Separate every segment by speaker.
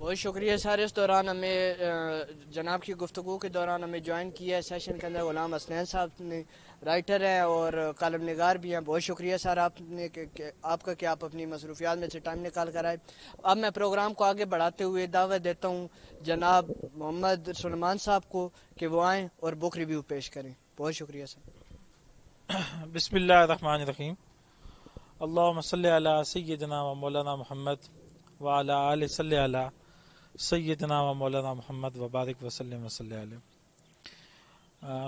Speaker 1: بہت شکریہ سر. اس دوران ہمیں جناب کی گفتگو کے دوران ہمیں جوائن کیا ہے سیشن کے اندر غلام حسنین صاحب نے، رائٹر ہیں اور کالم نگار بھی ہیں. بہت شکریہ سر آپ کا کہ آپ اپنی مصروفیات میں سے ٹائم نکال کر آئے. اب میں پروگرام کو آگے بڑھاتے ہوئے دعوت دیتا ہوں جناب محمد سلمان صاحب کو کہ وہ آئیں اور بک ریویو پیش کریں. بہت شکریہ سر.
Speaker 2: بسم اللہ الرحمن الرحیم. اللہم صلی علی سیدنا و مولانا محمد وعلی آل صلی علی سیدنا و مولانا محمد وبارک وسلم وصلی علیہ.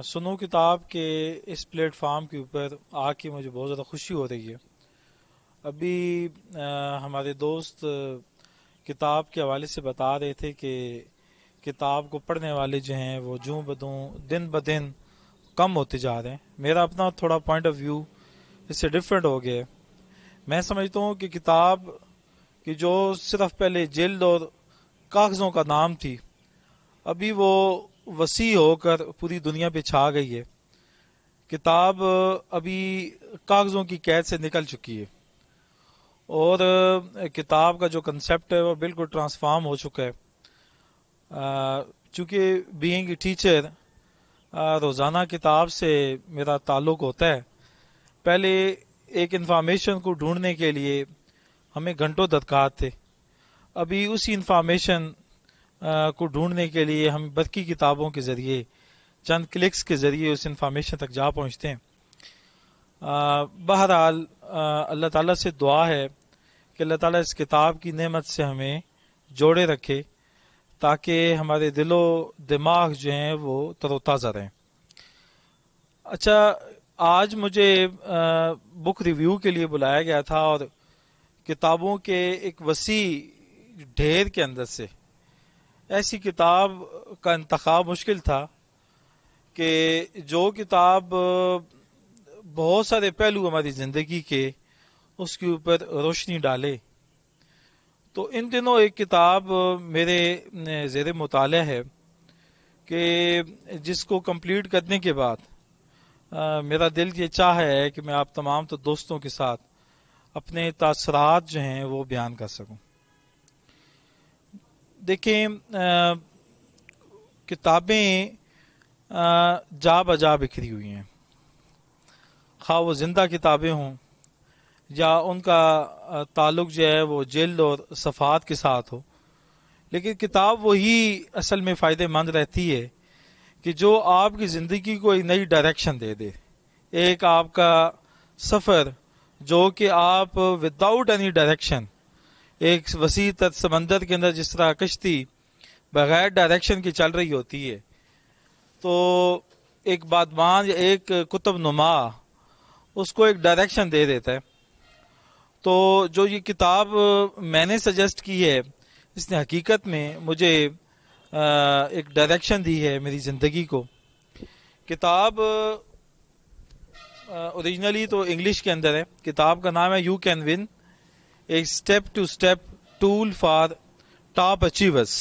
Speaker 2: سنو کتاب کے اس پلیٹ فارم کے اوپر آ کے مجھے بہت زیادہ خوشی ہو رہی ہے. ابھی ہمارے دوست کتاب کے حوالے سے بتا رہے تھے کہ کتاب کو پڑھنے والے جو ہیں وہ جوں بدوں دن بدن کم ہوتے جا رہے ہیں. میرا اپنا تھوڑا پوائنٹ آف ویو اس سے ڈفرینٹ ہو گیا ہے. میں سمجھتا ہوں کہ کتاب کی جو صرف پہلے جلد اور کاغذوں کا نام تھی، ابھی وہ وسیع ہو کر پوری دنیا پہ چھا گئی ہے. کتاب ابھی کاغذوں کی قید سے نکل چکی ہے اور کتاب کا جو کنسیپٹ ہے وہ بالکل ٹرانسفارم ہو چکا ہے. چونکہ بینگ اے ٹیچر روزانہ کتاب سے میرا تعلق ہوتا ہے. پہلے ایک انفارمیشن کو ڈھونڈنے کے لیے ہمیں گھنٹوں درکار تھے، ابھی اسی انفارمیشن کو ڈھونڈنے کے لیے ہم برقی کتابوں کے ذریعے چند کلکس کے ذریعے اس انفارمیشن تک جا پہنچتے ہیں. بہرحال اللہ تعالیٰ سے دعا ہے کہ اللہ تعالیٰ اس کتاب کی نعمت سے ہمیں جوڑے رکھے تاکہ ہمارے دل و دماغ جو ہیں وہ تر و تازہ رہیں. اچھا، آج مجھے بک ریویو کے لیے بلایا گیا تھا اور کتابوں کے ایک وسیع ڈھیر کے اندر سے ایسی کتاب کا انتخاب مشکل تھا کہ جو کتاب بہت سارے پہلو ہماری زندگی کے اس کے اوپر روشنی ڈالے. تو ان دنوں ایک کتاب میرے زیر مطالعہ ہے کہ جس کو کمپلیٹ کرنے کے بعد میرا دل یہ چاہ ہے کہ میں آپ تمام تو دوستوں کے ساتھ اپنے تاثرات جو ہیں وہ بیان کر سکوں. دیکھیں، کتابیں جا بجا بکھری ہوئی ہیں، خواہ وہ زندہ کتابیں ہوں یا ان کا تعلق جو ہے وہ جلد اور صفحات کے ساتھ ہو. لیکن کتاب وہی اصل میں فائدہ مند رہتی ہے کہ جو آپ کی زندگی کو ایک نئی ڈائریکشن دے دے، ایک آپ کا سفر جو کہ آپ وداؤٹ اینی ڈائریکشن ایک وسیع تر سمندر کے اندر جس طرح کشتی بغیر ڈائریکشن کی چل رہی ہوتی ہے، تو ایک بادبان یا ایک قطب نما اس کو ایک ڈائریکشن دے دیتا ہے. تو جو یہ کتاب میں نے سجیسٹ کی ہے اس نے حقیقت میں مجھے ایک ڈائریکشن دی ہے میری زندگی کو. کتاب اوریجنلی تو انگلش کے اندر ہے. کتاب کا نام ہے یو کین ون، ایک step to step tool for top achievers.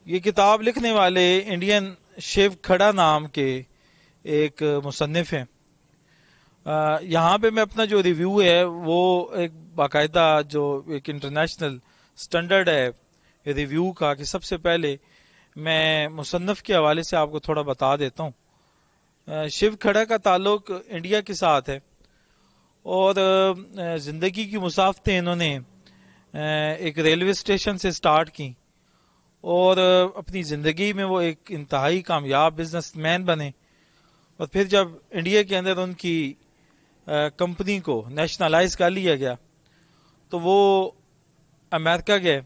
Speaker 2: یہ کتاب لکھنے والے انڈین شیو کھڑا نام کے ایک مصنف ہیں. یہاں پہ میں اپنا جو ریویو ہے وہ ایک باقاعدہ جو ایک انٹرنیشنل سٹینڈرڈ ہے ریویو کا، کہ سب سے پہلے میں مصنف کے حوالے سے آپ کو تھوڑا بتا دیتا ہوں. شیو کھڑا کا تعلق انڈیا کے ساتھ ہے اور زندگی کی مسافتیں انہوں نے ایک ریلوے اسٹیشن سے سٹارٹ کی اور اپنی زندگی میں وہ ایک انتہائی کامیاب بزنس مین بنے. اور پھر جب انڈیا کے اندر ان کی کمپنی کو نیشنلائز کر لیا گیا تو وہ امریکہ گئے،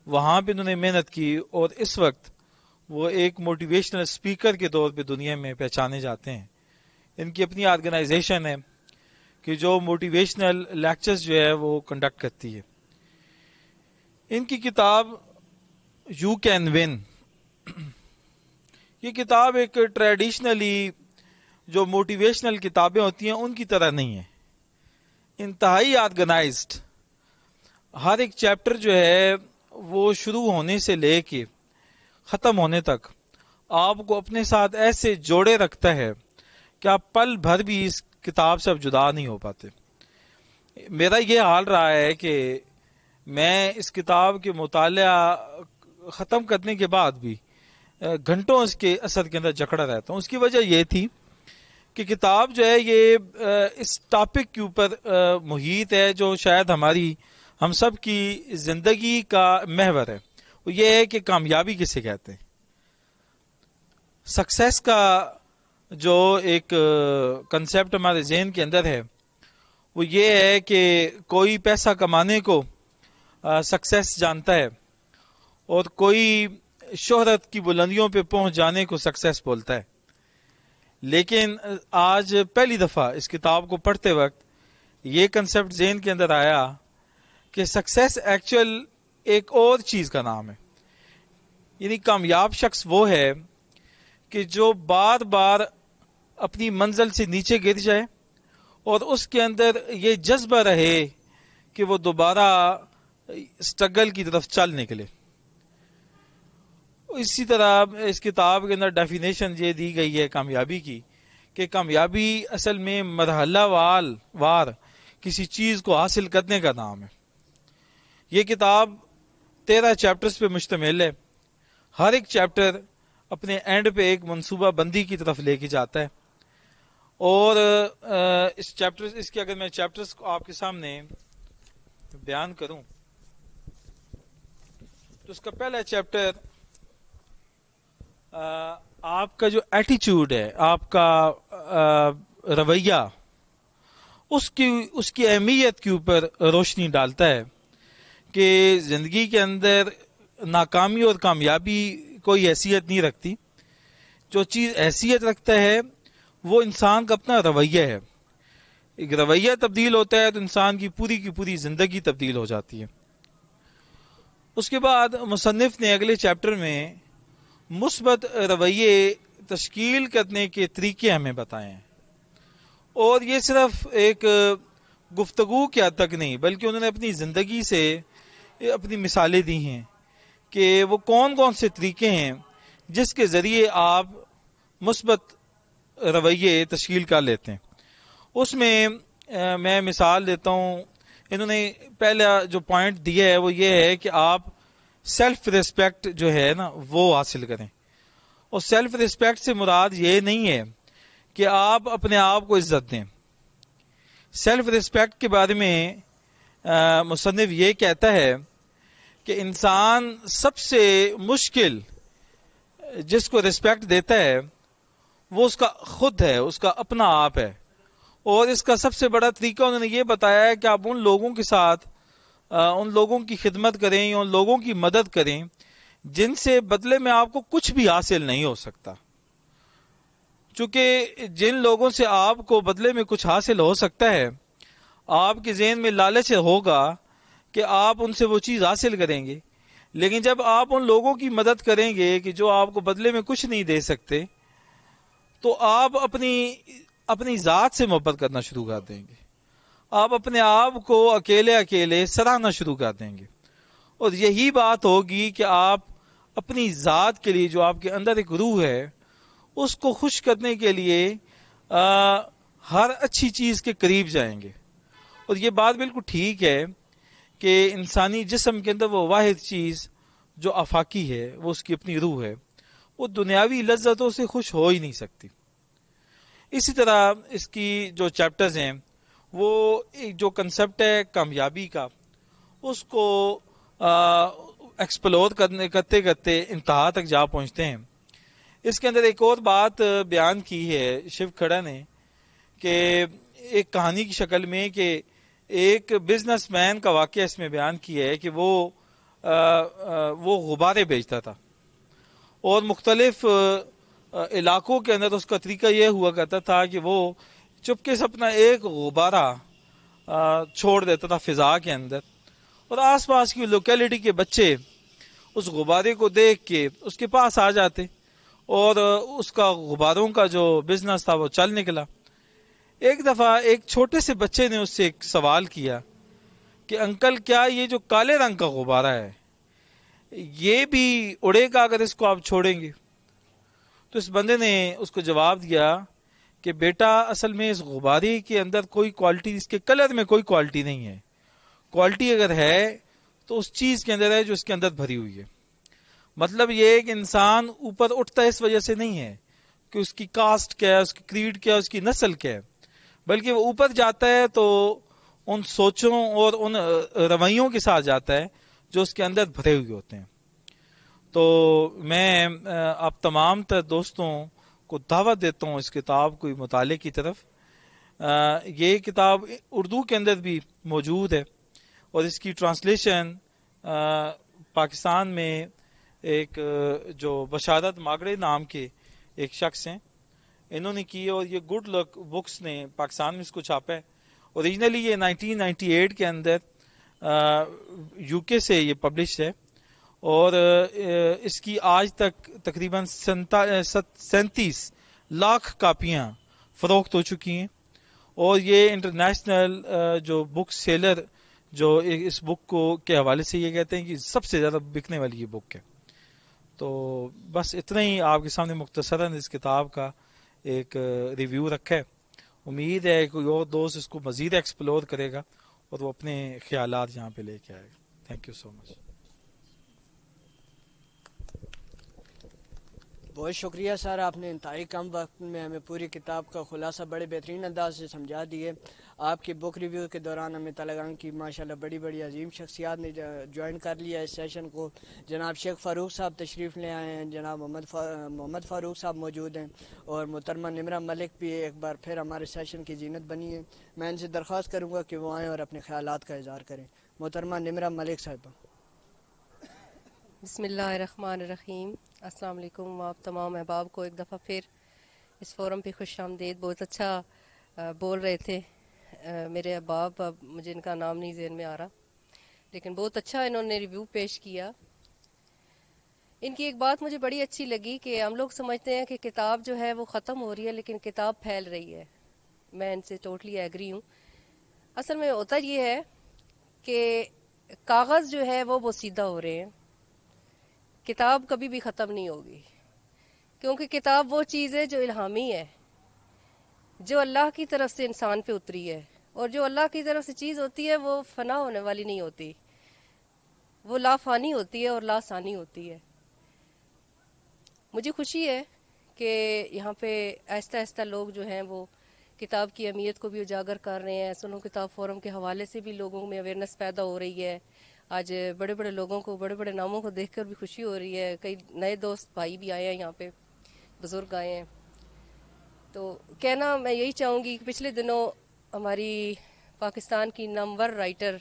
Speaker 2: وہاں پہ انہوں نے محنت کی اور اس وقت وہ ایک موٹیویشنل اسپیکر کے طور پہ دنیا میں پہچانے جاتے ہیں. ان کی اپنی آرگنائزیشن ہے کہ جو موٹیویشنل لیکچرز جو ہے وہ کنڈکٹ کرتی ہے. ان کی کتاب یو کین ون، یہ کتاب ایک ٹریڈیشنلی جو موٹیویشنل کتابیں ہوتی ہیں ان کی طرح نہیں ہے، انتہائی آرگنائزڈ. ہر ایک چیپٹر جو ہے وہ شروع ہونے سے لے کے ختم ہونے تک آپ کو اپنے ساتھ ایسے جوڑے رکھتا ہے کہ آپ پل بھر بھی اس کتاب سے اب جدا نہیں ہو پاتے. میرا یہ حال رہا ہے کہ میں اس کتاب کے مطالعہ ختم کرنے کے بعد بھی گھنٹوں اس کے اثر کے اندر جکڑا رہتا ہوں. اس کی وجہ یہ تھی کہ کتاب جو ہے یہ اس ٹاپک کے اوپر محیط ہے جو شاید ہم سب کی زندگی کا محور ہے. وہ یہ ہے کہ کامیابی کسے کہتے ہیں. سکسیس کا جو ایک کنسیپٹ ہمارے ذہن کے اندر ہے وہ یہ ہے کہ کوئی پیسہ کمانے کو سکسیس جانتا ہے اور کوئی شہرت کی بلندیوں پہ پہنچ جانے کو سکسیس بولتا ہے. لیکن آج پہلی دفعہ اس کتاب کو پڑھتے وقت یہ کنسیپٹ ذہن کے اندر آیا کہ سکسیس ایکچوئل ایک اور چیز کا نام ہے. یعنی کامیاب شخص وہ ہے کہ جو بار بار اپنی منزل سے نیچے گر جائے اور اس کے اندر یہ جذبہ رہے کہ وہ دوبارہ اسٹرگل کی طرف چل نکلے. اسی طرح اس کتاب کے اندر ڈیفینیشن یہ دی گئی ہے کامیابی کی کہ کامیابی اصل میں مرحلہ وار کسی چیز کو حاصل کرنے کا نام ہے. یہ کتاب 13 چیپٹرز پہ مشتمل ہے. ہر ایک چیپٹر اپنے اینڈ پہ ایک منصوبہ بندی کی طرف لے کے جاتا ہے. اور اس کے اگر میں چیپٹرز کو آپ کے سامنے بیان کروں تو اس کا پہلا چیپٹر آپ کا جو ایٹیچیوڈ ہے, آپ کا رویہ, اس کی اہمیت کے اوپر روشنی ڈالتا ہے کہ زندگی کے اندر ناکامی اور کامیابی کوئی حیثیت نہیں رکھتی. جو چیز حیثیت رکھتا ہے وہ انسان کا اپنا رویہ ہے. ایک رویہ تبدیل ہوتا ہے تو انسان کی پوری زندگی تبدیل ہو جاتی ہے. اس کے بعد مصنف نے اگلے چیپٹر میں مثبت رویے تشکیل کرنے کے طریقے ہمیں بتائے ہیں. اور یہ صرف ایک گفتگو کے حد تک نہیں بلکہ انہوں نے اپنی زندگی سے اپنی مثالیں دی ہیں کہ وہ کون کون سے طریقے ہیں جس کے ذریعے آپ مثبت رویے تشکیل کر لیتے ہیں. اس میں میں مثال دیتا ہوں. انہوں نے پہلا جو پوائنٹ دیا ہے وہ یہ ہے کہ آپ سیلف ریسپیکٹ جو ہے نا وہ حاصل کریں. اور سیلف ریسپیکٹ سے مراد یہ نہیں ہے کہ آپ اپنے آپ کو عزت دیں. سیلف ریسپیکٹ کے بارے میں مصنف یہ کہتا ہے کہ انسان سب سے مشکل جس کو ریسپیکٹ دیتا ہے وہ اس کا خود ہے, اس کا اپنا آپ ہے. اور اس کا سب سے بڑا طریقہ انہوں نے یہ بتایا ہے کہ آپ ان لوگوں کے ساتھ ان لوگوں کی خدمت کریں یا ان لوگوں کی مدد کریں جن سے بدلے میں آپ کو کچھ بھی حاصل نہیں ہو سکتا. چونکہ جن لوگوں سے آپ کو بدلے میں کچھ حاصل ہو سکتا ہے آپ کے ذہن میں لالچ ہوگا کہ آپ ان سے وہ چیز حاصل کریں گے. لیکن جب آپ ان لوگوں کی مدد کریں گے کہ جو آپ کو بدلے میں کچھ نہیں دے سکتے تو آپ اپنی ذات سے محبت کرنا شروع کر دیں گے. آپ اپنے آپ کو اکیلے سراہنا شروع کر دیں گے. اور یہی بات ہوگی کہ آپ اپنی ذات کے لیے جو آپ کے اندر ایک روح ہے اس کو خوش کرنے کے لیے ہر اچھی چیز کے قریب جائیں گے. اور یہ بات بالکل ٹھیک ہے کہ انسانی جسم کے اندر وہ واحد چیز جو آفاقی ہے وہ اس کی اپنی روح ہے. وہ دنیاوی لذتوں سے خوش ہو ہی نہیں سکتی. اسی طرح اس کی جو چیپٹرز ہیں وہ جو کنسیپٹ ہے کامیابی کا اس کو ایکسپلور کرتے انتہا تک جا پہنچتے ہیں. اس کے اندر ایک اور بات بیان کی ہے شیو کھڑا نے کہ ایک کہانی کی شکل میں کہ ایک بزنس مین کا واقعہ اس میں بیان کیا ہے کہ وہ غبارے بیچتا تھا اور مختلف علاقوں کے اندر اس کا طریقہ یہ ہوا کرتا تھا کہ وہ چپکے سے اپنا ایک غبارہ چھوڑ دیتا تھا فضا کے اندر اور آس پاس کی لوکیلٹی کے بچے اس غبارے کو دیکھ کے اس کے پاس آ جاتے اور اس کا غباروں کا جو بزنس تھا وہ چل نکلا. ایک دفعہ ایک چھوٹے سے بچے نے اس سے ایک سوال کیا کہ انکل کیا یہ جو کالے رنگ کا غبارہ ہے یہ بھی اڑے گا اگر اس کو آپ چھوڑیں گے؟ تو اس بندے نے اس کو جواب دیا کہ بیٹا اصل میں اس غبارے کے اندر کوئی کوالٹی, اس کے کلر میں کوئی کوالٹی نہیں ہے. کوالٹی اگر ہے تو اس چیز کے اندر ہے جو اس کے اندر بھری ہوئی ہے. مطلب یہ کہ انسان اوپر اٹھتا ہے اس وجہ سے نہیں ہے کہ اس کی کاسٹ کیا ہے, اس کی کریڈ کیا ہے, اس کی نسل کیا ہے, بلکہ وہ اوپر جاتا ہے تو ان سوچوں اور ان رویوں کے ساتھ جاتا ہے جو اس کے اندر بھرے ہوئے ہوتے ہیں. تو میں آپ تمام تر دوستوں کو دعوت دیتا ہوں اس کتاب کو مطالعے کی طرف. یہ کتاب اردو کے اندر بھی موجود ہے اور اس کی ٹرانسلیشن پاکستان میں ایک جو بشارت ماگڑے نام کے ایک شخص ہیں انہوں نے کی, اور یہ گڈ لک بکس نے پاکستان میں اس کو چھاپا ہے. اوریجنلی یہ 1998 کے اندر یو کے سے یہ پبلش ہے, اور اس کی آج تک تقریباً 37 لاکھ کاپیاں فروخت ہو چکی ہیں, اور یہ انٹرنیشنل جو بک سیلر جو اس بک کو کے حوالے سے یہ کہتے ہیں کہ سب سے زیادہ بکنے والی یہ بک ہے. تو بس اتنا ہی آپ کے سامنے مختصراً اس کتاب کا ایک ریویو رکھا ہے. امید ہے کوئی اور دوست اس کو مزید ایکسپلور کرے گا اور وہ اپنے خیالات یہاں پہ لے کے آئے گا. تھینک یو سو مچ.
Speaker 1: بہت شکریہ سر, آپ نے انتہائی کم وقت میں ہمیں پوری کتاب کا خلاصہ بڑے بہترین انداز سے سمجھا دیے. آپ کی بک ریویو کے دوران ہمیں تلنگانہ کی ماشاءاللہ بڑی بڑی عظیم شخصیات نے جوائن کر لیا اس سیشن کو. جناب شیخ فاروق صاحب تشریف لے آئے ہیں, جناب محمد فاروق صاحب موجود ہیں, اور محترمہ نمرہ ملک بھی ایک بار پھر ہمارے سیشن کی زینت بنی ہے. میں ان سے درخواست کروں گا کہ وہ آئیں اور اپنے خیالات کا اظہار کریں. محترمہ نمرہ ملک صاحبہ.
Speaker 3: بسم اللہ الرحمن الرحیم. السلام علیکم. آپ تمام احباب کو ایک دفعہ پھر اس فورم پہ خوش آمدید. بہت اچھا بول رہے تھے میرے احباب, اب مجھے ان کا نام نہیں ذہن میں آ رہا, لیکن بہت اچھا انہوں نے ریویو پیش کیا. ان کی ایک بات مجھے بڑی اچھی لگی کہ ہم لوگ سمجھتے ہیں کہ کتاب جو ہے وہ ختم ہو رہی ہے, لیکن کتاب پھیل رہی ہے. میں ان سے ٹوٹلی ایگری ہوں. اصل میں ہوتا یہ ہے کہ کاغذ جو ہے وہ بوسیدہ ہو رہے ہیں, کتاب کبھی بھی ختم نہیں ہوگی, کیونکہ کتاب وہ چیز ہے جو الہامی ہے, جو اللہ کی طرف سے انسان پہ اتری ہے, اور جو اللہ کی طرف سے چیز ہوتی ہے وہ فنا ہونے والی نہیں ہوتی, وہ لا فانی ہوتی ہے اور لا ثانی ہوتی ہے. مجھے خوشی ہے کہ یہاں پہ آہستہ آہستہ لوگ جو ہیں وہ کتاب کی اہمیت کو بھی اجاگر کر رہے ہیں. سنو کتاب فورم کے حوالے سے بھی لوگوں میں اویئرنیس پیدا ہو رہی ہے. آج بڑے بڑے لوگوں کو, بڑے بڑے ناموں کو دیکھ کر بھی خوشی ہو رہی ہے. کئی نئے دوست بھائی بھی آئے ہیں, یہاں پہ بزرگ آئے ہیں. تو کہنا میں یہی چاہوں گی کہ پچھلے دنوں ہماری پاکستان کی نامور رائٹر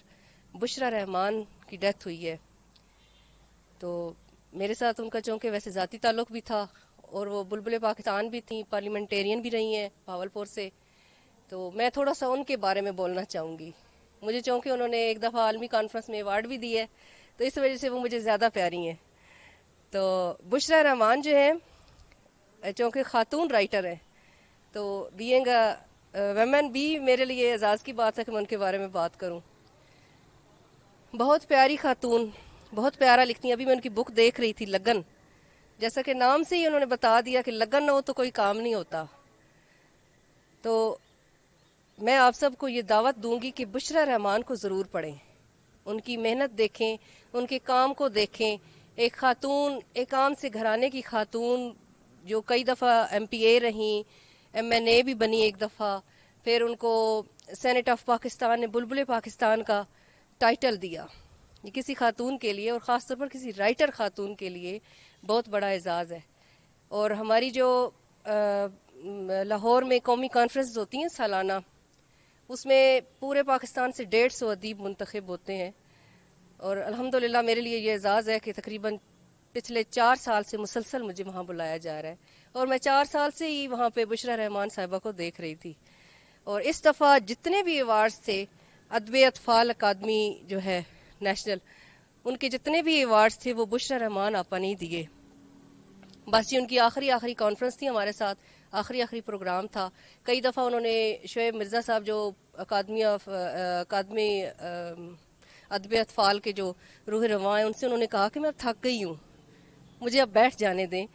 Speaker 3: بشرا رحمان کی ڈیتھ ہوئی ہے. تو میرے ساتھ ان کا چونکہ ویسے ذاتی تعلق بھی تھا, اور وہ بلبل پاکستان بھی تھیں, پارلیمنٹیرین بھی رہی ہیں بھاولپور سے. تو میں تھوڑا سا ان کے بارے میں بولنا چاہوں گی. مجھے چونکہ انہوں نے ایک دفعہ عالمی کانفرنس میں ایوارڈ بھی دی ہے, تو اس وجہ سے وہ مجھے زیادہ پیاری ہیں. تو بشرا رحمان جو ہیں چونکہ خاتون رائٹر ہیں, تو بینگ ویمن بھی میرے لیے اعزاز کی بات ہے کہ میں ان کے بارے میں بات کروں. بہت پیاری خاتون, بہت پیارا لکھتی ہیں. ابھی میں ان کی بک دیکھ رہی تھی, لگن. جیسا کہ نام سے ہی انہوں نے بتا دیا کہ لگن نہ ہو تو کوئی کام نہیں ہوتا. تو میں آپ سب کو یہ دعوت دوں گی کہ بشرا رحمان کو ضرور پڑھیں, ان کی محنت دیکھیں, ان کے کام کو دیکھیں. ایک خاتون, ایک عام سے گھرانے کی خاتون جو کئی دفعہ MPA رہیں, MNA بھی بنی ایک دفعہ, پھر ان کو سینٹ آف پاکستان نے بلبل پاکستان کا ٹائٹل دیا. یہ کسی خاتون کے لیے, اور خاص طور پر کسی رائٹر خاتون کے لیے بہت بڑا اعزاز ہے. اور ہماری جو لاہور میں قومی کانفرنس ہوتی ہیں سالانہ, اس میں پورے پاکستان سے 150 ادیب منتخب ہوتے ہیں, اور الحمدللہ میرے لیے یہ اعزاز ہے کہ تقریباً پچھلے 4 سال سے مسلسل مجھے وہاں بلایا جا رہا ہے, اور میں 4 سال سے ہی وہاں پہ بشرا رحمان صاحبہ کو دیکھ رہی تھی. اور اس دفعہ جتنے بھی ایوارڈز تھے, ادب اطفال اکادمی جو ہے نیشنل, ان کے جتنے بھی ایوارڈز تھے وہ بشرا رحمان آپا نہیں دیے. بس یہ ان کی آخری کانفرنس تھی ہمارے ساتھ, آخری پروگرام تھا. کئی دفعہ انہوں نے شعیب مرزا صاحب جو اکادمی ادب اطفال کے جو روح رواں ہیں, ان سے انہوں نے کہا کہ میں اب تھک گئی ہوں, مجھے اب بیٹھ جانے دیں.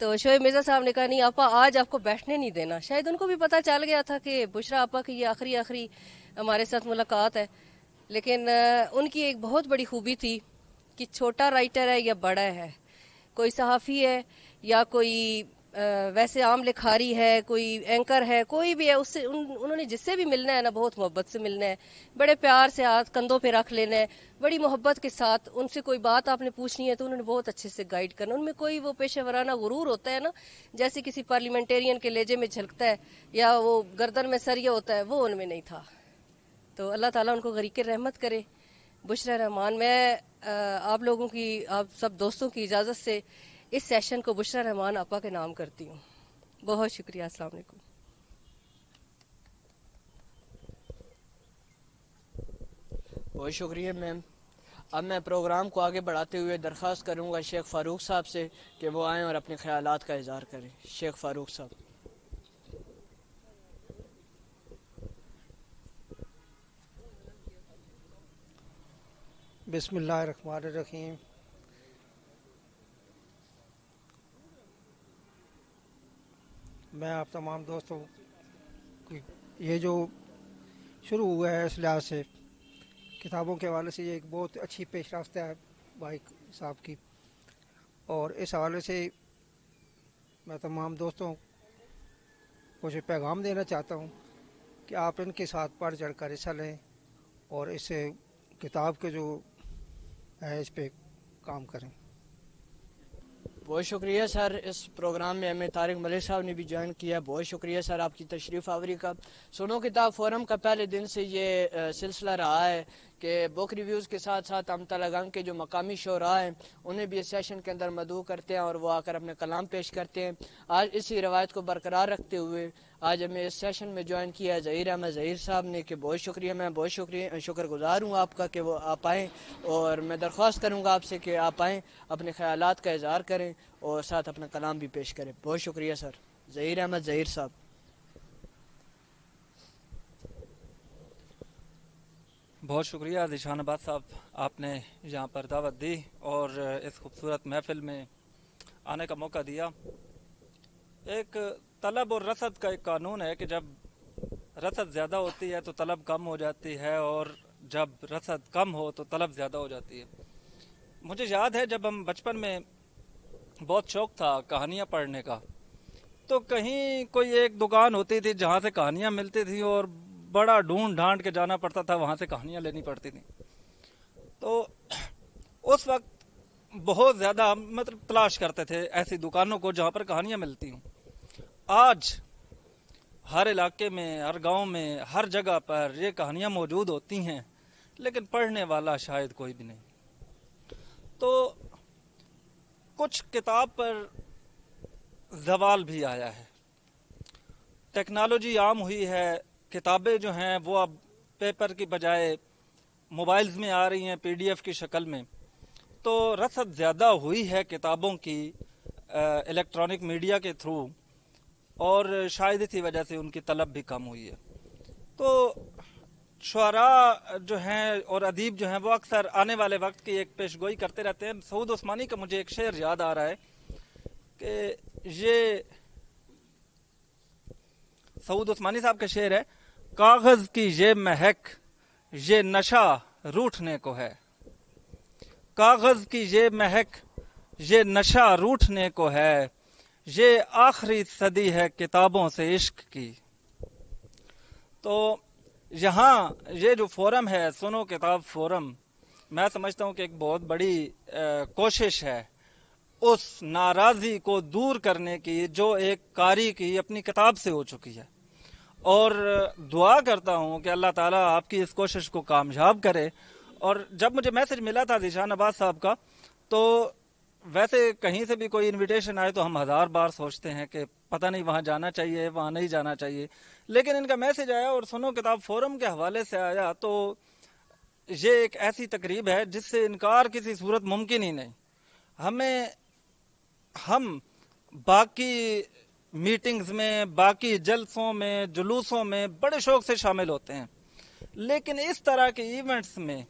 Speaker 3: تو شعیب مرزا صاحب نے کہا نہیں آپا, آج آپ کو بیٹھنے نہیں دینا. شاید ان کو بھی پتہ چل گیا تھا کہ بشرا آپا کی یہ آخری ہمارے ساتھ ملاقات ہے. لیکن ان کی ایک بہت بڑی خوبی تھی کہ چھوٹا رائٹر ہے یا بڑا ہے، کوئی صحافی ہے یا کوئی ویسے عام لکھاری ہے، کوئی اینکر ہے، کوئی بھی ہے، اس سے انہوں نے جس سے بھی ملنا ہے نا بہت محبت سے ملنا ہے، بڑے پیار سے ہاتھ کندھوں پہ رکھ لینا ہے، بڑی محبت کے ساتھ ان سے کوئی بات آپ نے پوچھنی ہے تو انہوں نے بہت اچھے سے گائیڈ کرنا. ان میں کوئی وہ پیشہ ورانہ غرور ہوتا ہے نا جیسے کسی پارلیمنٹیرین کے لہجے میں جھلکتا ہے یا وہ گردن میں سریا ہوتا ہے، وہ ان میں نہیں تھا. تو اللہ تعالیٰ ان کو غریق رحمت کرے. بشرا رحمان، میں آپ لوگوں کی، آپ سب دوستوں کی اجازت سے اس سیشن کو بشرا رحمان آپا کے نام کرتی ہوں. بہت شکریہ. السلام علیکم.
Speaker 1: بہت شکریہ میم. اب میں پروگرام کو آگے بڑھاتے ہوئے درخواست کروں گا شیخ فاروق صاحب سے کہ وہ آئیں اور اپنے خیالات کا اظہار کریں. شیخ فاروق صاحب.
Speaker 4: بسم اللہ الرحمن الرحیم. میں آپ تمام دوستوں کی یہ جو شروع ہوا ہے اس لحاظ سے کتابوں کے حوالے سے یہ ایک بہت اچھی پیش رفت ہے بھائی صاحب کی، اور اس حوالے سے میں تمام دوستوں کو یہ پیغام دینا چاہتا ہوں کہ آپ ان کے ساتھ بڑھ چڑھ کر حصہ لیں اور اس کتاب کے جو ہے اس پہ کام کریں.
Speaker 1: بہت شکریہ سر. اس پروگرام میں ہمیں طارق ملک صاحب نے بھی جوائن کیا. بہت شکریہ سر آپ کی تشریف آوری کا. سنو کتاب فورم کا پہلے دن سے یہ سلسلہ رہا ہے کہ بک ریویوز کے ساتھ ساتھ ہم تلنگانگ کے جو مقامی شعراء ہیں انہیں بھی اس سیشن کے اندر مدعو کرتے ہیں اور وہ آ کر اپنے کلام پیش کرتے ہیں. آج اسی روایت کو برقرار رکھتے ہوئے آج ہمیں اس سیشن میں جوائن کیا ہے ظہیر احمد ظہیر صاحب نے، کہ بہت شکریہ. میں بہت شکر گزار ہوں آپ کا کہ وہ آپ آئیں، اور میں درخواست کروں گا آپ سے کہ آپ آئیں، اپنے خیالات کا اظہار کریں اور ساتھ اپنا کلام بھی پیش کریں. بہت شکریہ سر. ظہیر احمد ظہیر صاحب.
Speaker 5: بہت شکریہ ذیشان آباد صاحب، آپ نے یہاں پر دعوت دی اور اس خوبصورت محفل میں آنے کا موقع دیا. ایک طلب اور رسد کا ایک قانون ہے کہ جب رسد زیادہ ہوتی ہے تو طلب کم ہو جاتی ہے، اور جب رسد کم ہو تو طلب زیادہ ہو جاتی ہے. مجھے یاد ہے جب ہم بچپن میں بہت شوق تھا کہانیاں پڑھنے کا، تو کہیں کوئی ایک دکان ہوتی تھی جہاں سے کہانیاں ملتی تھیں اور بڑا ڈھونڈ ڈھانڈ کے جانا پڑتا تھا، وہاں سے کہانیاں لینی پڑتی تھیں. تو اس وقت بہت زیادہ مطلب تلاش کرتے تھے ایسی دکانوں کو جہاں پر کہانیاں ملتی ہوں. آج ہر علاقے میں، ہر گاؤں میں، ہر جگہ پر یہ کہانیاں موجود ہوتی ہیں، لیکن پڑھنے والا شاید کوئی بھی نہیں. تو کچھ کتاب پر زوال بھی آیا ہے، ٹیکنالوجی عام ہوئی ہے، کتابیں جو ہیں وہ اب پیپر کی بجائے موبائلز میں آ رہی ہیں پی ڈی ایف کی شکل میں. تو رسد زیادہ ہوئی ہے کتابوں کی الیکٹرانک میڈیا کے تھرو، اور شاید اسی وجہ سے ان کی طلب بھی کم ہوئی ہے. تو شعراء جو ہیں اور ادیب جو ہیں وہ اکثر آنے والے وقت کی ایک پیش گوئی کرتے رہتے ہیں. سعود عثمانی کا مجھے ایک شعر یاد آ رہا ہے کہ یہ سعود عثمانی صاحب کا شعر ہے، کاغذ کی یہ مہک یہ نشہ روٹھنے کو ہے، کاغذ کی یہ مہک یہ نشہ روٹھنے کو ہے، یہ آخری صدی ہے کتابوں سے عشق کی. تو یہاں یہ جو فورم ہے سنو کتاب فورم، میں سمجھتا ہوں کہ ایک بہت بڑی کوشش ہے اس ناراضی کو دور کرنے کی جو ایک قاری کی اپنی کتاب سے ہو چکی ہے. اور دعا کرتا ہوں کہ اللہ تعالیٰ آپ کی اس کوشش کو کامیاب کرے. اور جب مجھے میسج ملا تھا ذیشان عباس صاحب کا، تو ویسے کہیں سے بھی کوئی انویٹیشن آئے تو ہم ہزار بار سوچتے ہیں کہ پتہ نہیں وہاں جانا چاہیے وہاں نہیں جانا چاہیے، لیکن ان کا میسج آیا اور سنو کتاب فورم کے حوالے سے آیا تو یہ ایک ایسی تقریب ہے جس سے انکار کسی صورت ممکن ہی نہیں. ہم باقی میٹنگز میں، باقی جلسوں میں، جلوسوں میں بڑے شوق سے شامل ہوتے ہیں، لیکن اس طرح کے ایونٹس میں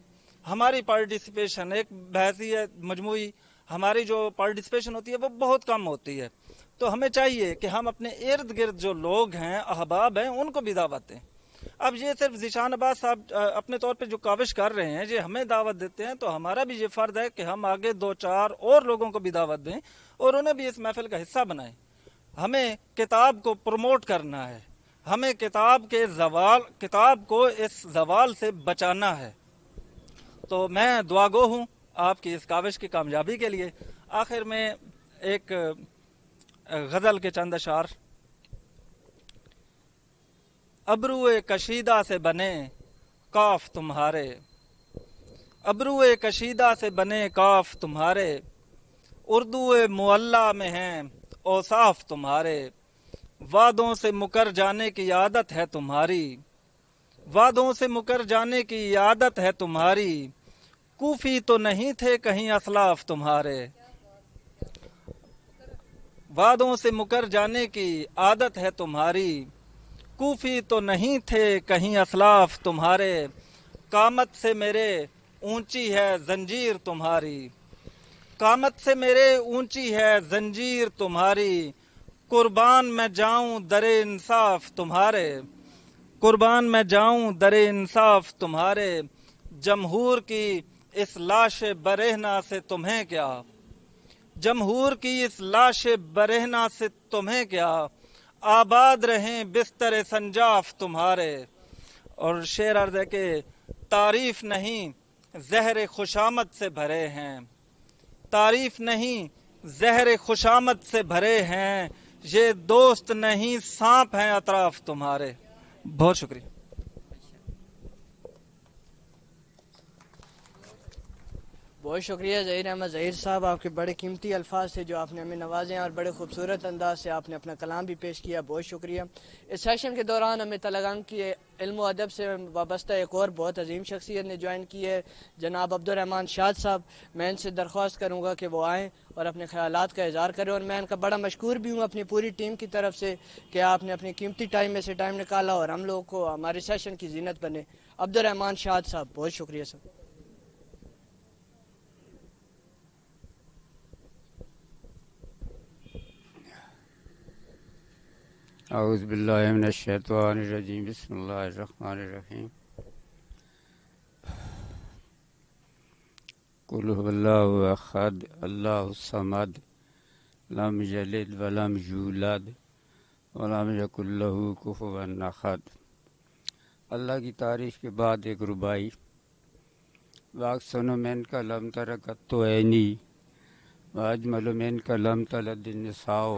Speaker 5: ہماری پارٹیسپیشن ایک بحیثیت مجموعی ہماری جو پارٹیسپیشن ہوتی ہے وہ بہت کم ہوتی ہے. تو ہمیں چاہیے کہ ہم اپنے ارد گرد جو لوگ ہیں، احباب ہیں، ان کو بھی دعوت دیں اب یہ صرف ذیشان عباس صاحب اپنے طور پہ جو کاوش کر رہے ہیں، یہ ہمیں دعوت دیتے ہیں، تو ہمارا بھی یہ فرض ہے کہ ہم آگے 2-4 اور لوگوں کو بھی دعوت دیں اور انہیں بھی اس محفل کا حصہ بنائیں۔ ہمیں کتاب کو پروموٹ کرنا ہے، ہمیں کتاب کو اس زوال سے بچانا ہے۔ تو میں دعا گو ہوں آپ کی اس کاوش کی کامیابی کے لیے۔ آخر میں ایک غزل کے چند اشعار۔ ابروئے کشیدہ سے بنے کاف تمہارے، ابروئے کشیدہ سے بنے کاف تمہارے، اردو معلی میں ہیں اوصاف تمہارے، وعدوں سے مکر جانے کی عادت ہے تمہاری، وعدوں سے مکر جانے کی عادت ہے تمہاری، کوفی تو نہیں تھے کہیں اسلاف تمہارے، وعدوں سے مکر جانے کی عادت ہے تمہاری، کوفی تو نہیں تھے کہیں اسلاف تمہارے، قامت سے میرے اونچی ہے زنجیر تمہاری، قامت سے میرے اونچی ہے زنجیر تمہاری، قربان میں جاؤں در انصاف تمہارے، قربان میں جاؤں در انصاف تمہارے، جمہور کی اس لاش برہنہ سے تمہیں کیا، جمہور کی اس لاش برہنہ سے تمہیں کیا، آباد رہیں بستر سنجاف تمہارے۔ اور شعر عرض ہے کہ تعریف نہیں زہر خوشامد سے بھرے ہیں، تعریف نہیں زہر خوشامد سے بھرے ہیں، یہ دوست نہیں سانپ ہیں اطراف تمہارے۔ بہت شکریہ۔
Speaker 1: بہت شکریہ ظہیر احمد ظہیر صاحب، آپ کے بڑے قیمتی الفاظ تھے جو آپ نے ہمیں نوازے ہیں اور بڑے خوبصورت انداز سے آپ نے اپنا کلام بھی پیش کیا، بہت شکریہ۔ اس سیشن کے دوران ہمیں تلنگانہ کی علم و ادب سے وابستہ ایک اور بہت عظیم شخصیت نے جوائن کی ہے، جناب عبدالرحمن شاد صاحب۔ میں ان سے درخواست کروں گا کہ وہ آئیں اور اپنے خیالات کا اظہار کریں، اور میں ان کا بڑا مشکور بھی ہوں اپنی پوری ٹیم کی طرف سے کہ آپ نے اپنی قیمتی ٹائم میں سے ٹائم نکالا اور ہم لوگوں کو ہمارے سیشن کی زینت بنے۔ عبدالرحمن شاد صاحب، بہت شکریہ سر۔
Speaker 6: اعوذ باللہ من الشیطان الرجیم، بسم اللہ الرحمن الرحیم۔ قل هو اللہ احد اللہ الصمد لم یلد ولم یولد ولم یکن لہ کفوا احد۔ اللہ کی تعریف کے بعد ایک ربائی۔ واقسن من کا لم ترکت تو عینی واجمل من کا لم تلد النساء،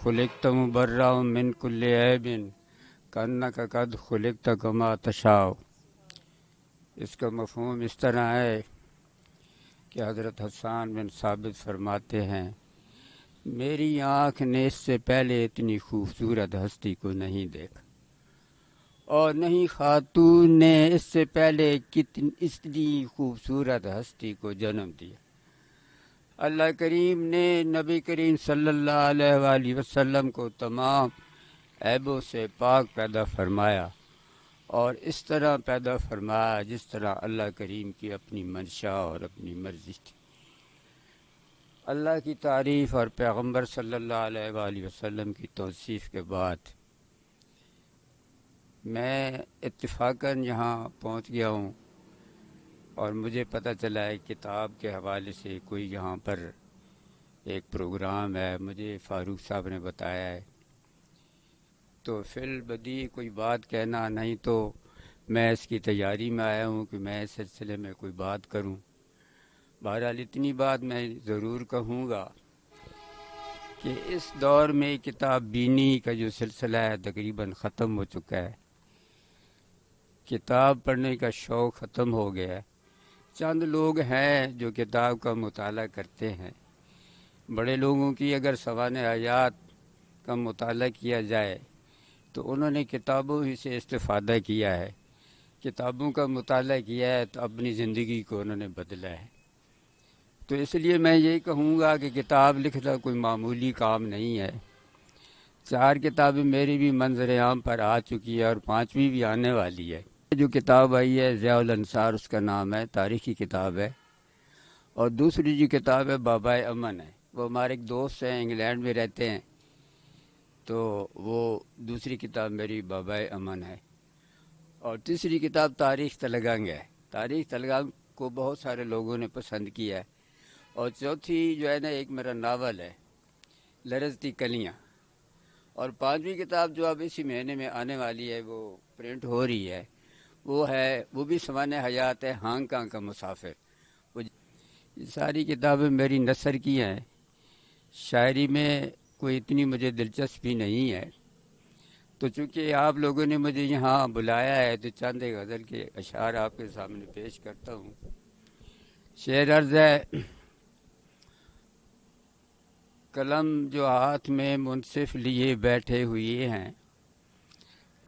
Speaker 6: خلقت مبرأ من کل عیب کانک قد خلقت کما تشاء۔ اس کا مفہوم اس طرح ہے کہ حضرت حسان بن ثابت فرماتے ہیں، میری آنکھ نے اس سے پہلے اتنی خوبصورت ہستی کو نہیں دیکھا، اور نہیں خاتون نے اس سے پہلے اتنی خوبصورت ہستی کو جنم دیا۔ اللہ کریم نے نبی کریم صلی اللہ علیہ وآلہ وسلم کو تمام عیبوں سے پاک پیدا فرمایا، اور اس طرح پیدا فرمایا جس طرح اللہ کریم کی اپنی منشا اور اپنی مرضی تھی۔ اللہ کی تعریف اور پیغمبر صلی اللہ علیہ وآلہ وسلم کی توصیف کے بعد میں اتفاقاً یہاں پہنچ گیا ہوں، اور مجھے پتہ چلا ہے کتاب کے حوالے سے کوئی یہاں پر ایک پروگرام ہے، مجھے فاروق صاحب نے بتایا ہے، تو فی البدیہہ کوئی بات کہنا نہیں، تو میں اس کی تیاری میں آیا ہوں کہ میں اس سلسلے میں کوئی بات کروں۔ بہرحال اتنی بات میں ضرور کہوں گا کہ اس دور میں کتاب بینی کا جو سلسلہ ہے تقریباً ختم ہو چکا ہے، کتاب پڑھنے کا شوق ختم ہو گیا ہے۔ چند لوگ ہیں جو کتاب کا مطالعہ کرتے ہیں، بڑے لوگوں کی اگر سوانح حیات کا مطالعہ کیا جائے تو انہوں نے کتابوں ہی سے استفادہ کیا ہے، کتابوں کا مطالعہ کیا ہے تو اپنی زندگی کو انہوں نے بدلا ہے۔ تو اس لیے میں یہی کہوں گا کہ کتاب لکھنا کوئی معمولی کام نہیں ہے۔ 4 کتابیں میری بھی منظر عام پر آ چکی ہے اور 5ویں بھی آنے والی ہے۔ جو کتاب آئی ہے ضیاء الانصار اس کا نام ہے، تاریخی کتاب ہے، اور دوسری جو کتاب ہے بابائے امن ہے، وہ ہمارے ایک دوست ہیں انگلینڈ میں رہتے ہیں، تو وہ دوسری کتاب میری بابائے امن ہے۔ اور تیسری کتاب تاریخ تلگنگ ہے. تاریخ تلگنگ کو بہت سارے لوگوں نے پسند کیا ہے. اور چوتھی جو ہے نا ایک میرا ناول ہے لرزتی کلیاں. اور پانچویں کتاب جو اب اسی مہینے میں آنے والی ہے وہ پرنٹ ہو رہی ہے وہ بھی سوانح حیات ہے ہانگ کانگ کا مسافر. یہ ساری کتابیں میری نثر کی ہیں. شاعری میں کوئی اتنی مجھے دلچسپی نہیں ہے تو چونکہ آپ لوگوں نے مجھے یہاں بلایا ہے تو چند غزل کے اشعار آپ کے سامنے پیش کرتا ہوں. شعر عرض ہے. قلم جو ہاتھ میں منصف لیے بیٹھے ہوئی ہیں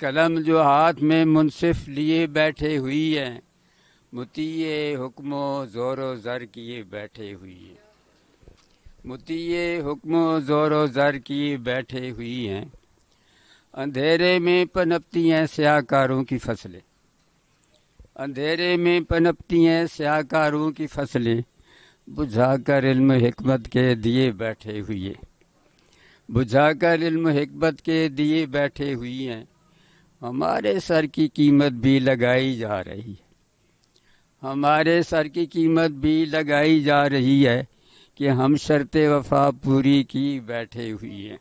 Speaker 6: قلم جو ہاتھ میں منصف لیے بیٹھے ہوئی ہیں مطیع حکم و زور و زر کیے بیٹھے ہوئی ہیں مطیع حکم و زور و زر کیے بیٹھے ہوئی ہیں. اندھیرے میں پنپتی ہیں سیاہ کاروں کی فصلیں اندھیرے میں پنپتی ہیں سیاہ کاروں کی فصلیں بجھا کر علم حکمت کے دیے بیٹھے ہوئی ہیں بجھا کر علم حکمت کے دیے بیٹھے ہوئی ہیں. ہمارے سر کی قیمت بھی لگائی جا رہی ہے ہمارے سر کی قیمت بھی لگائی جا رہی ہے کہ ہم شرط وفا پوری کی بیٹھے ہوئی ہیں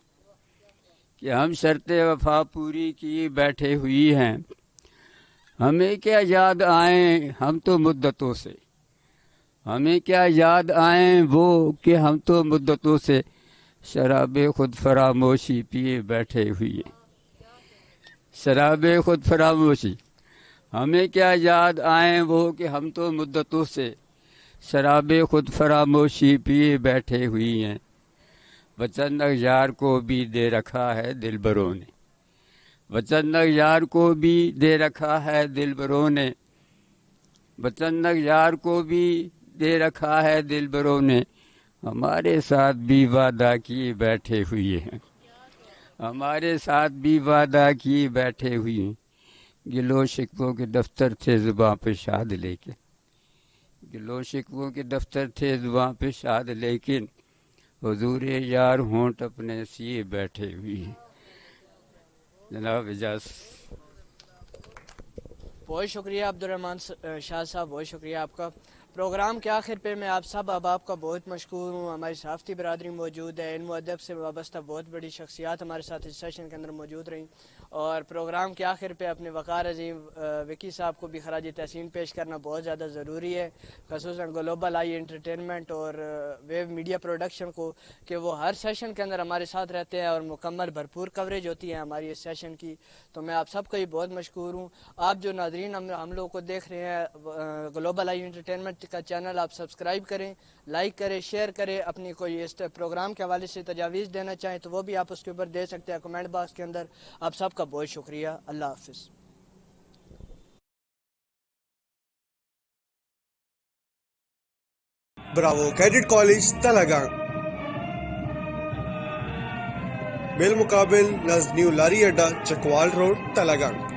Speaker 6: کہ ہم شرط وفا پوری کی بیٹھے ہوئی ہیں. ہمیں کیا یاد آئیں ہم تو مدتوں سے ہمیں کیا یاد آئیں وہ کہ ہم تو مدتوں سے شراب خود فراموشی پیے بیٹھے ہوئی ہیں شراب خود فراموشی. ہمیں کیا یاد آئیں وہ کہ ہم تو مدتوں سے شراب خود فراموشی پیے بیٹھے ہوئی ہیں. وچن یار کو بھی دے رکھا ہے دلبروں نے وچن یار کو بھی دے رکھا ہے دلبروں نے وچن یار کو بھی دے رکھا ہے دلبروں نے. ہمارے ساتھ بھی وعدہ کیے بیٹھے ہوئے ہیں ہمارے ساتھ بھی وعدہ کیے بیٹھے ہوئے ہیں. گلو شکووں کے دفتر تھے زباں پہ شاد لیکن گلو شکووں کے دفتر تھے زباں پہ شاد لیکن حضور یار ہونٹ اپنے سیے بیٹھے ہوئے ہیں. جناب اجازت.
Speaker 1: بہت شکریہ عبدالرحمن شاہ صاحب بہت شکریہ آپ کا. پروگرام کے آخر پہ میں آپ سب احباب کا بہت مشکور ہوں. ہماری صحافتی برادری موجود ہے علم و ادب سے وابستہ بہت بڑی شخصیات ہمارے ساتھ اس سیشن کے اندر موجود رہیں اور پروگرام کے آخر پہ اپنے وقار عظیم وکی صاحب کو بھی خراج تحسین پیش کرنا بہت زیادہ ضروری ہے خصوصاً گلوبل آئی انٹرٹینمنٹ اور ویو میڈیا پروڈکشن کو کہ وہ ہر سیشن کے اندر ہمارے ساتھ رہتے ہیں اور مکمل بھرپور کوریج ہوتی ہے ہماری اس سیشن کی. تو میں آپ سب کا ہی بہت مشکور ہوں. آپ جو ناظرین ہم لوگ کو دیکھ رہے ہیں گلوبل آئی انٹرٹینمنٹ کا چینل آپ سبسکرائب کریں لائک کریں شیئر کریں. اپنی کوئی اس پروگرام کے حوالے سے تجاویز دینا چاہیں تو وہ بھی آپ اس کے اوپر دے سکتے ہیں کمنٹ باکس کے اندر. آپ سب کا بہت شکریہ. اللہ حافظ.
Speaker 7: براوو کیڈٹ کالج تلگنگ بالمقابل نزد نیو لاری اڈا چکوال روڈ تلگنگ.